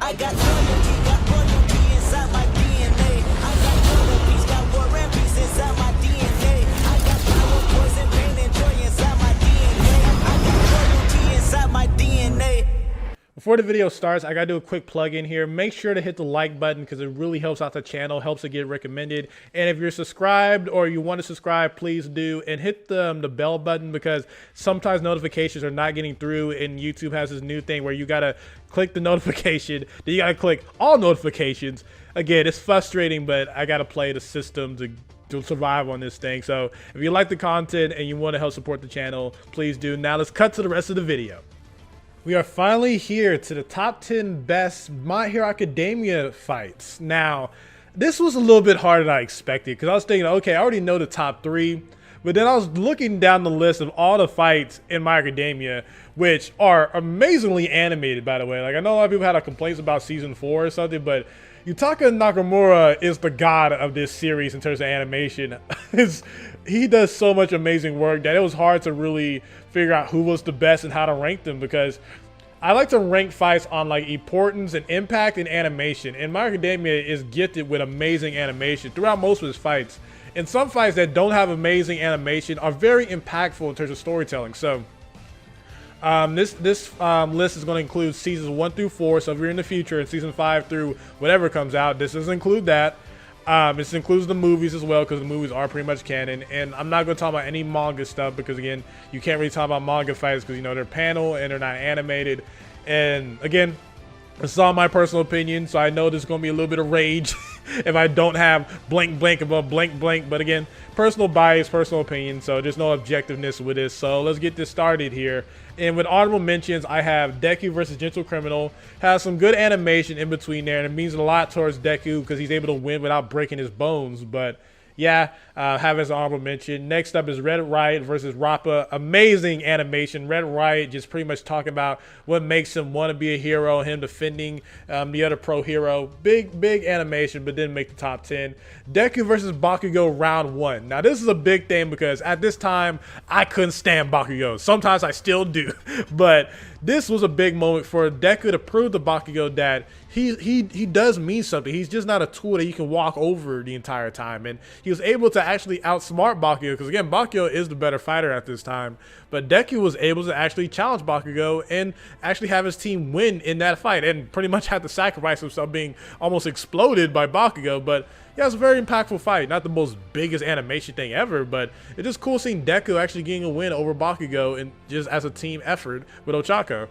I got loyalty, got royalty inside my DNA. I got color peace, got war and peace inside my DNA. I got power, poison, pain, and joy inside my DNA. I got loyalty inside my DNA. Before the video starts, I gotta do a quick plug in here. Make sure to hit the like button because it really helps out the channel, helps it get recommended. And if you're subscribed or you want to subscribe, please do. And hit the bell button because sometimes notifications are not getting through, and YouTube has this new thing where you gotta click the notification, then you gotta click all notifications. Again, it's frustrating, but I gotta play the system to survive on this thing. So if you like the content and you want to help support the channel, please do. Now let's cut to the rest of the video. We are finally here to the top 10 best My Hero Academia fights. Now, this was a little bit harder than I expected because I was thinking, okay, I already know the top 3, but then I was looking down the list of all the fights in My Academia, which are amazingly animated, by the way. Like, I know a lot of people had complaints about season 4 or something, but Yutaka Nakamura is the god of this series in terms of animation. He does so much amazing work that it was hard to really figure out who was the best and how to rank them, because I like to rank fights on like importance and impact and animation. And My Academia is gifted with amazing animation throughout most of his fights. And some fights that don't have amazing animation are very impactful in terms of storytelling. So this list is going to include seasons 1 through 4. So if you're in the future in season 5 through whatever comes out, this doesn't include that. This includes the movies as well, because the movies are pretty much canon. And I'm not going to talk about any manga stuff because, again, you can't really talk about manga fights because, you know, they're panel and they're not animated. And again, it's all my personal opinion, so I know there's going to be a little bit of rage if I don't have blank blank above blank blank. But again, personal bias, personal opinion, so there's no objectiveness with this. So let's get this started here. And with honorable mentions, I have Deku versus Gentle Criminal. Has some good animation in between there, and it means a lot towards Deku because he's able to win without breaking his bones. But yeah, have as an honorable mention. Next up is Red Riot versus Rappa. Amazing animation. Red Riot just pretty much talking about what makes him want to be a hero, him defending the other pro hero. Big animation, but didn't make the top 10. Deku versus Bakugo round 1. Now this is a big thing because at this time I couldn't stand Bakugo. Sometimes I still do, but this was a big moment for Deku to prove to Bakugo that he does mean something. He's just not a tool that you can walk over the entire time. And he was able to actually outsmart Bakugo because, again, Bakugo is the better fighter at this time. But Deku was able to actually challenge Bakugo and actually have his team win in that fight and pretty much had to sacrifice himself being almost exploded by Bakugo. But yeah, it's a very impactful fight. Not the most biggest animation thing ever, but it's just cool seeing Deku actually getting a win over Bakugo and just as a team effort with Ochako.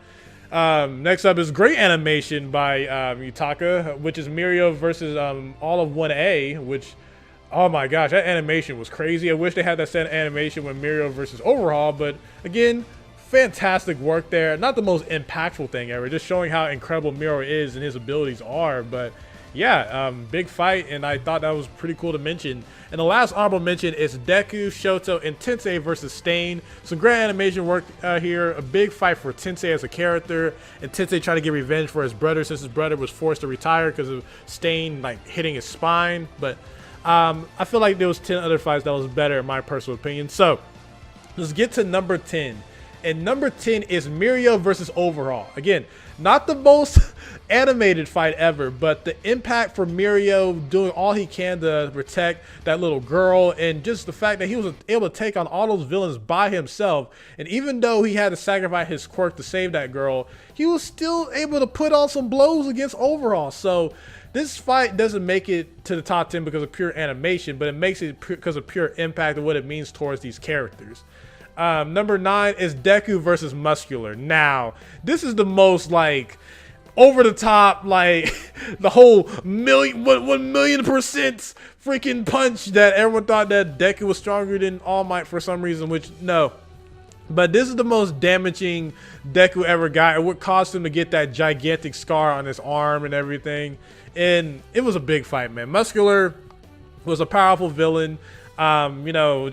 Next up is great animation by Yutaka, which is Mirio versus all of 1A, which, oh my gosh, that animation was crazy. I wish they had that same animation with Mirio versus Overhaul, but again, fantastic work there. Not the most impactful thing ever, just showing how incredible Mirio is and his abilities are, but yeah, big fight, and I thought that was pretty cool to mention. And the last honorable mention is Deku, Shoto, and Tensei versus Stain. Some great animation work here. A big fight for Tensei as a character, and Tensei trying to get revenge for his brother since his brother was forced to retire because of Stain like hitting his spine. But I feel like there was 10 other fights that was better in my personal opinion. So let's get to number 10. And number 10 is Mirio versus Overhaul. Again, not the most animated fight ever, but the impact for Mirio doing all he can to protect that little girl, and just the fact that he was able to take on all those villains by himself. And even though he had to sacrifice his quirk to save that girl, he was still able to put on some blows against Overhaul. So this fight doesn't make it to the top 10 because of pure animation, but it makes it because of pure impact and what it means towards these characters. Number 9 is Deku versus Muscular. Now, this is the most like over the top, like the whole 1,000,000% freaking punch that everyone thought that Deku was stronger than All Might for some reason, which no. But this is the most damaging Deku ever got, and what caused him to get that gigantic scar on his arm and everything. And it was a big fight, man. Muscular was a powerful villain. You know,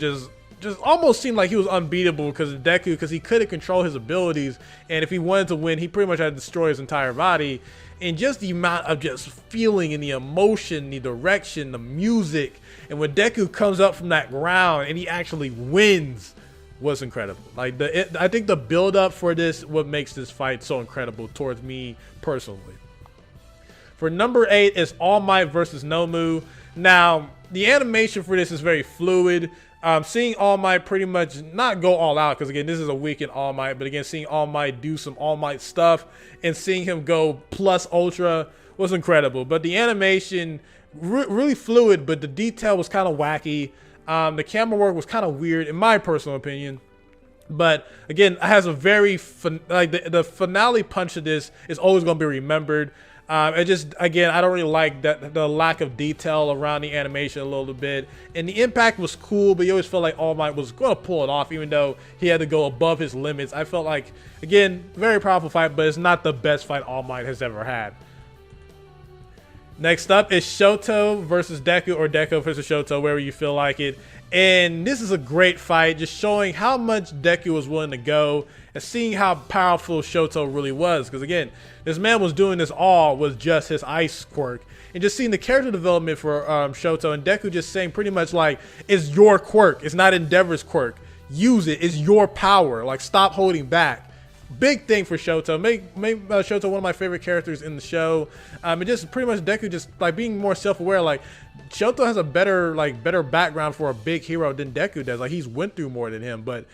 just almost seemed like he was unbeatable because of Deku, because he couldn't control his abilities, and if he wanted to win, he pretty much had to destroy his entire body. And just the amount of just feeling and the emotion, the direction, the music, and when Deku comes up from that ground and he actually wins was incredible. Like I think the build up for this, what makes this fight so incredible towards me personally. For number 8 is All Might versus Nomu. Now, the animation for this is very fluid. Seeing All Might pretty much not go all out, because again, this is a weekend All Might, but again, seeing All Might do some All Might stuff and seeing him go plus ultra was incredible. But the animation, really fluid, but the detail was kind of wacky. The camera work was kind of weird, in my personal opinion. But again, it has a very, the finale punch of this is always going to be remembered. It just, again, I don't really like that the lack of detail around the animation a little bit. And the impact was cool, but you always felt like All Might was going to pull it off, even though he had to go above his limits. I felt like, again, very powerful fight, but it's not the best fight All Might has ever had. Next up is Shoto versus Deku, or Deku versus Shoto, wherever you feel like it. And this is a great fight, just showing how much Deku was willing to go and seeing how powerful Shoto really was. Because again, this man was doing this all with just his ice quirk. And just seeing the character development for Shoto, and Deku just saying pretty much like, it's your quirk, it's not Endeavor's quirk. Use it, it's your power, like stop holding back. Big thing for Shoto. Make Shoto one of my favorite characters in the show. And just pretty much Deku just like being more self-aware. Like Shoto has a better background for a big hero than Deku does. Like he's went through more than him, but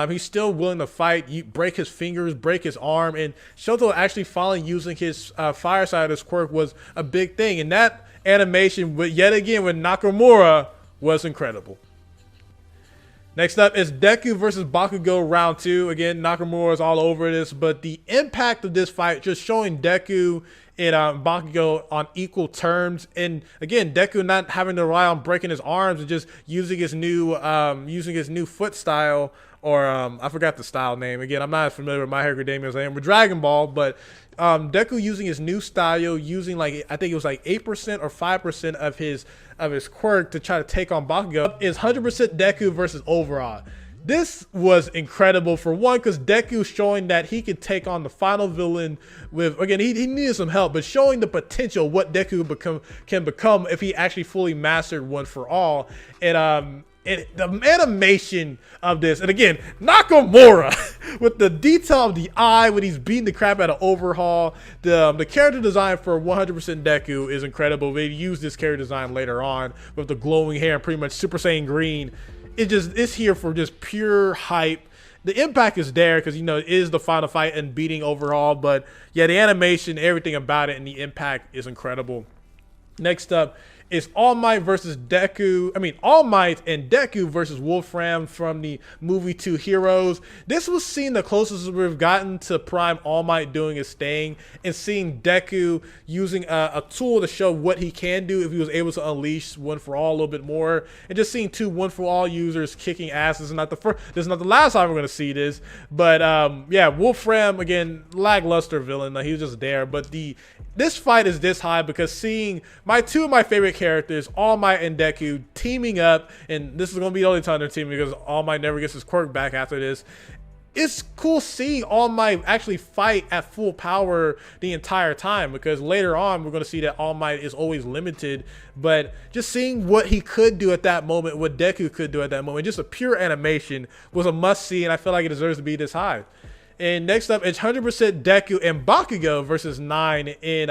he's still willing to fight. You break his fingers, break his arm, and Shoto actually finally using his fire side of his quirk was a big thing. And that animation, yet again with Nakamura, was incredible. Next up is Deku versus Bakugo round 2. Again, Nakamura is all over this, but the impact of this fight just showing Deku and Bakugo on equal terms, and again, Deku not having to rely on breaking his arms and just using his new foot style, or I forgot the style name. Again, I'm not familiar with My Hero Academia's name with Dragon Ball, but Deku using his new style, using like I think it was like 8% or 5% of his quirk to try to take on Bakugo, is 100% Deku versus Overhaul. This was incredible, for one, because Deku showing that he could take on the final villain with, again, he needed some help, but showing the potential what Deku can become if he actually fully mastered One for All. And the animation of this, and again, Nakamura with the detail of the eye when he's beating the crap out of Overhaul. The character design for 100% Deku is incredible. They use this character design later on with the glowing hair and pretty much Super Saiyan green. It's here for just pure hype. The impact is there because, you know, it is the final fight and beating Overhaul, but yeah, the animation, everything about it, and the impact is incredible. Next up is All Might versus Deku. All Might and Deku versus Wolfram from the movie Two Heroes. This was seen the closest we've gotten to prime All Might doing his thing, and seeing Deku using a tool to show what he can do if he was able to unleash One for All a little bit more, and just seeing two One for All users kicking ass. This is not the last time we're going to see this, but yeah, Wolfram, again, lackluster villain. He was just there, but this fight is this high because seeing two of my favorite characters, All Might and Deku, teaming up, and this is going to be the only time they're teaming because All Might never gets his quirk back after this. It's cool seeing All Might actually fight at full power the entire time, because later on we're going to see that All Might is always limited, but just seeing what he could do at that moment, what Deku could do at that moment, just a pure animation was a must-see, and I feel like it deserves to be this high. And next up, it's 100% Deku and Bakugo versus 9 in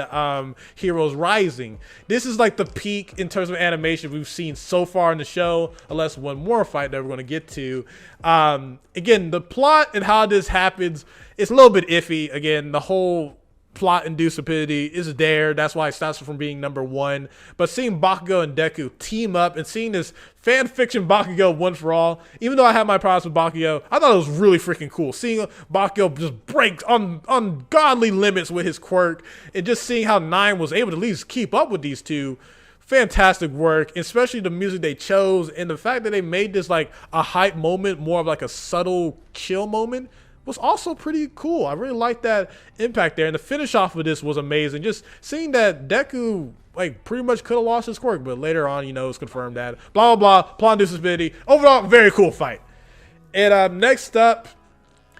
Heroes Rising. This is like the peak in terms of animation we've seen so far in the show, unless one more fight that we're going to get to. Again, the plot and how this happens is a little bit iffy. Again, the whole plot-induced stupidity is there. That's why it stops it from being number 1. But seeing Bakugo and Deku team up and seeing this fan fiction Bakugo One for All, even though I had my problems with Bakugo, I thought it was really freaking cool. Seeing Bakugo just break ungodly limits with his quirk, and just seeing how 9 was able to at least keep up with these two. Fantastic work, especially the music they chose, and the fact that they made this like a hype moment more of like a subtle chill moment was also pretty cool. I really liked that impact there, and the finish off of this was amazing. Just seeing that Deku like pretty much could have lost his quirk, but later on, you know, it's confirmed that blah blah blah, plot induced stupidity. Overall, very cool fight. And next up,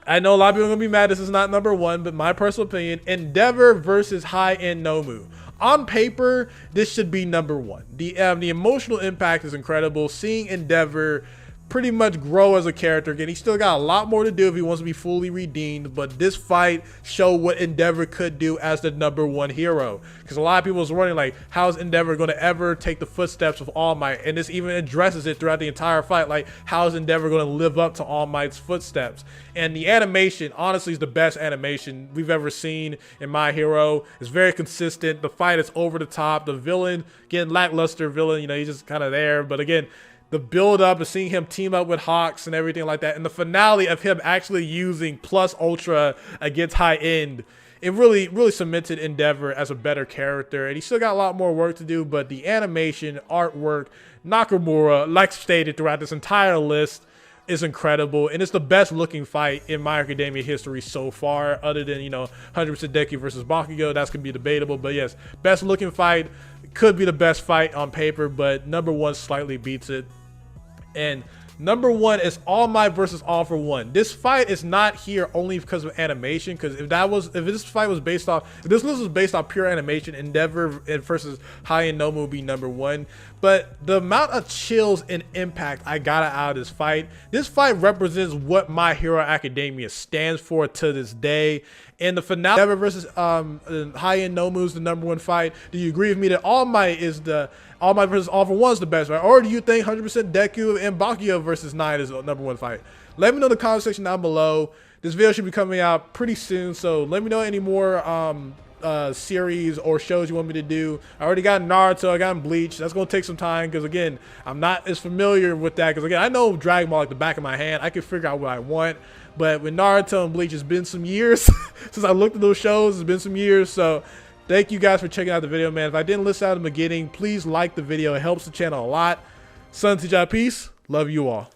I know a lot of people are gonna be mad this is not number 1, but my personal opinion, Endeavor versus High-End Nomu. On paper, this should be number 1. The emotional impact is incredible. Seeing Endeavor pretty much grow as a character. Again, he still got a lot more to do if he wants to be fully redeemed, but this fight showed what Endeavor could do as the #1 hero. Because a lot of people was wondering, like, how is Endeavor going to ever take the footsteps of All Might? And this even addresses it throughout the entire fight, like, how is Endeavor going to live up to All Might's footsteps? And the animation, honestly, is the best animation we've ever seen in My Hero. It's very consistent. The fight is over the top. The villain, again, lackluster villain, you know, he's just kind of there. But again, the build up of seeing him team up with Hawks and everything like that, and the finale of him actually using Plus Ultra against High End, it really cemented Endeavor as a better character. And he still got a lot more work to do, but the animation, artwork, Nakamura, like stated throughout this entire list, is incredible, and it's the best looking fight in My Hero Academia history so far, other than, you know, 100% Deku versus Bakugo. That's gonna be debatable, but yes, best looking fight, could be the best fight on paper, but #1 slightly beats it. And #1 is All Might versus All for One. This fight is not here only because of animation, because if this list was based off pure animation, Endeavor versus High and Nomu would be #1. But the amount of chills and impact I got out of this fight represents what My Hero Academia stands for to this day. And the finale, Endeavor versus High and Nomu is the #1 fight. Do you agree with me that All Might versus All for One is the best fight? Or do you think 100% Deku and Bakugo versus 9 is the #1 fight? Let me know in the comment section down below. This video should be coming out pretty soon, so let me know any more series or shows you want me to do. I already got Naruto, I got Bleach. That's gonna take some time because, again, I'm not as familiar with that, because, again, I know Dragon Ball like the back of my hand. I can figure out what I want, but with Naruto and Bleach, it's been some years since I looked at those shows. It's been some years, so thank you guys for checking out the video, man. If I didn't list out in the beginning, please like the video. It helps the channel a lot. SonTj, peace. Love you all.